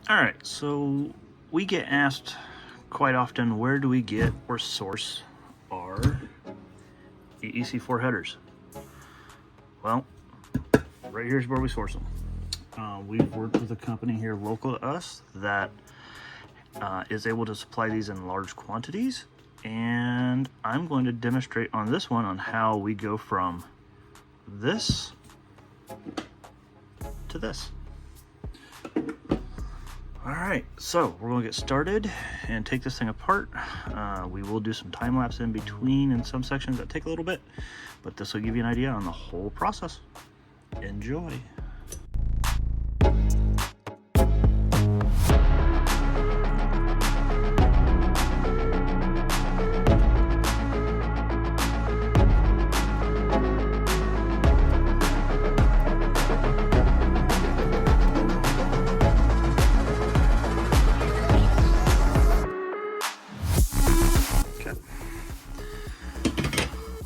Alright, so we get asked quite often, where do we get or source our EEC-IV headers? Well, right here's where we source them. We've worked with a company here local to us that is able to supply these in large quantities, and I'm going to demonstrate on this one on how we go from this to this. Alright, so we're going to get started and take this thing apart. We will do some time lapse in between in some sections that take a little bit, but this will give you an idea on the whole process. Enjoy.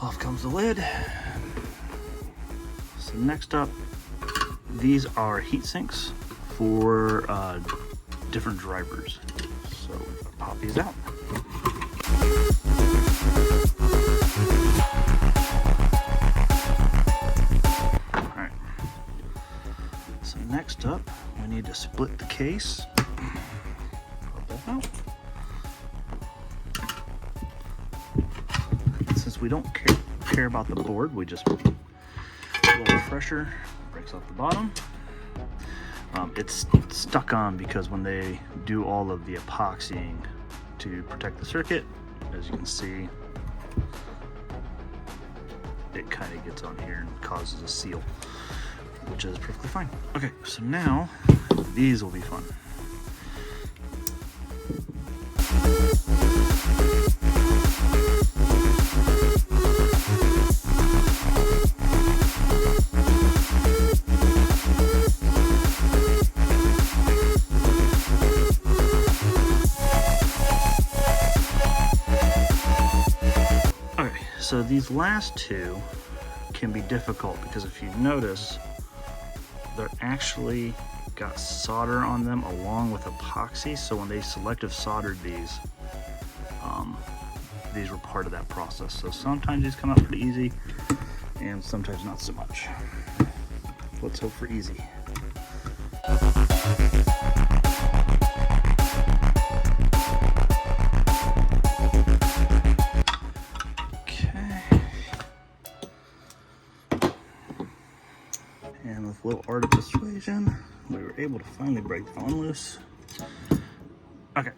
Off comes the lid. So next up, these are heat sinks for different drivers. So I'll pop these out. All right. So next up, we need to split the case. Pop that out. Since we don't care about the board, we just a little pressure breaks off the bottom. It's stuck on because when they do all of the epoxying to protect the circuit, as you can see, it kind of gets on here and causes a seal, which is perfectly fine. Okay, so now these will be fun. So these last two can be difficult because if you notice, they're actually got solder on them along with epoxy. So when they selective soldered these were part of that process. So sometimes these come out pretty easy and sometimes not so much. Let's hope for easy. And with a little art of persuasion, we were able to finally break that one loose. Okay,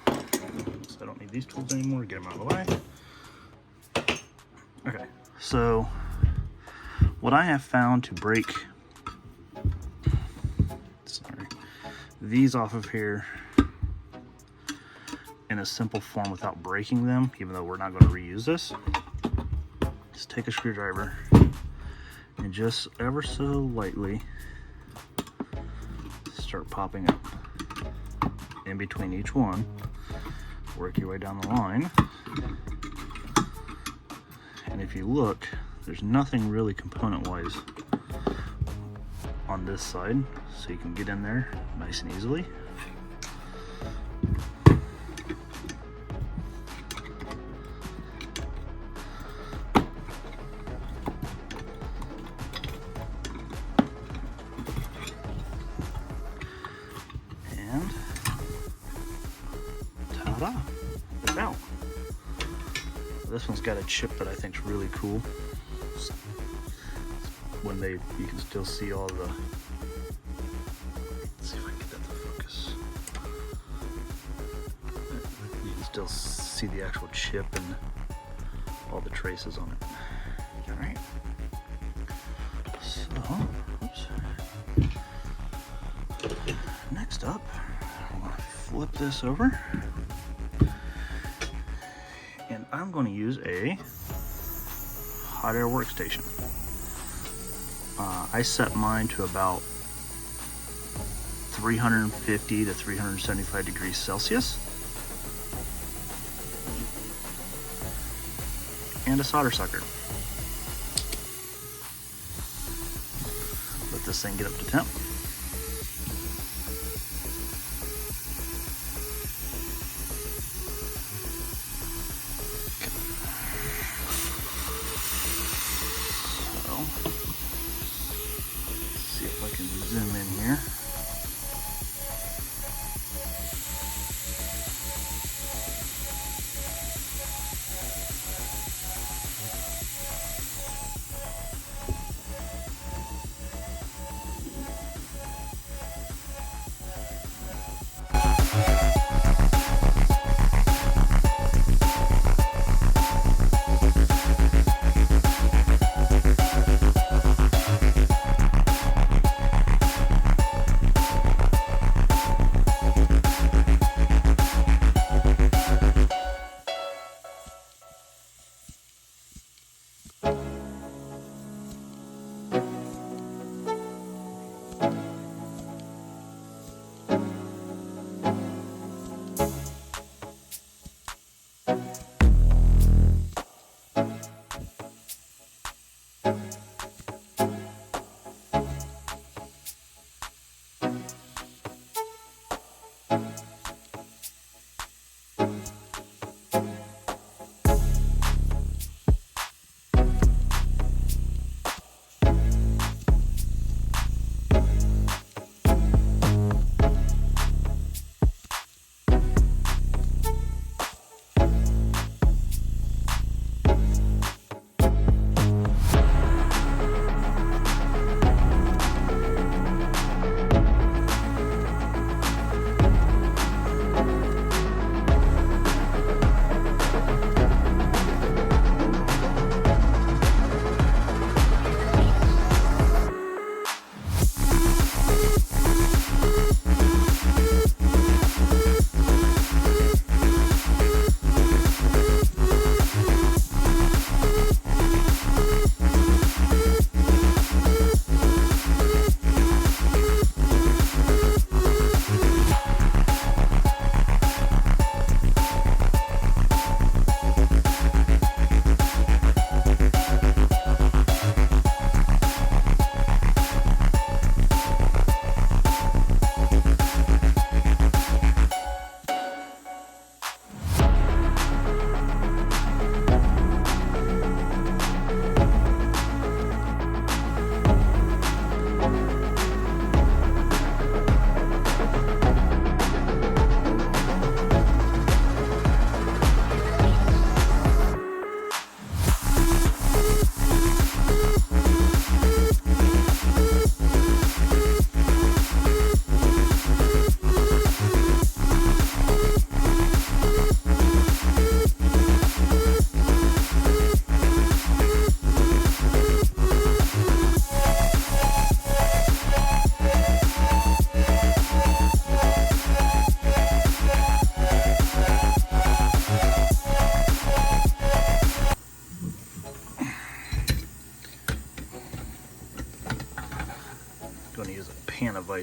so I don't need these tools anymore, get them out of the way. Okay, so what I have found to break these off of here in a simple form without breaking them, even though we're not going to reuse this, just take a screwdriver and just ever so lightly start popping up in between each one. Work your way down the line, and if you look, there's nothing really component wise on this side, so you can get in there nice and easily. Ta-da! It's out. This one's got a chip that I think is really cool. When you can still see all the. Let's see if I can get that to focus. You can still see the actual chip and all the traces on it. All right. So, oops. Next up, I'm going to flip this over, and I'm going to use a hot air workstation. I set mine to about 350 to 375 degrees Celsius, and a solder sucker. Let this thing get up to temp.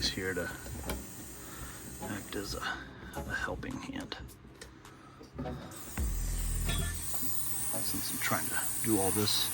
device here to act as a helping hand. Since I'm trying to do all this.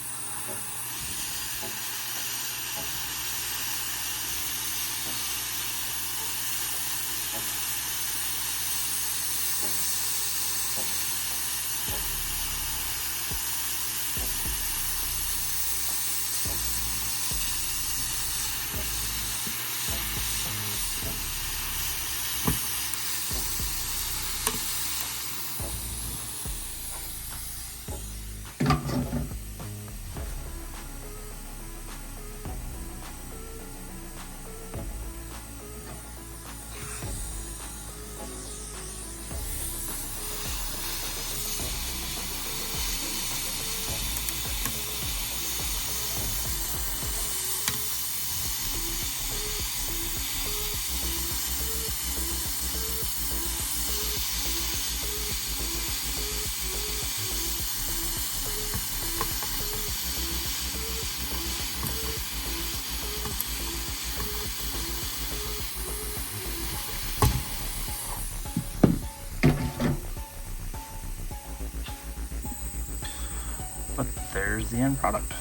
But there's the end product.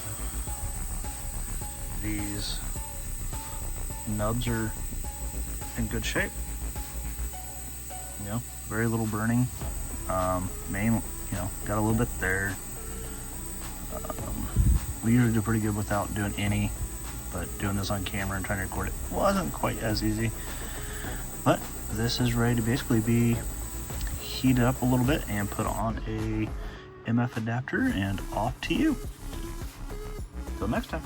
These nubs are in good shape. You know, very little burning. Got a little bit there. We usually do pretty good without doing any, but doing this on camera and trying to record it wasn't quite as easy. But this is ready to basically be heated up a little bit and put on a MF adapter and off to you. Till next time.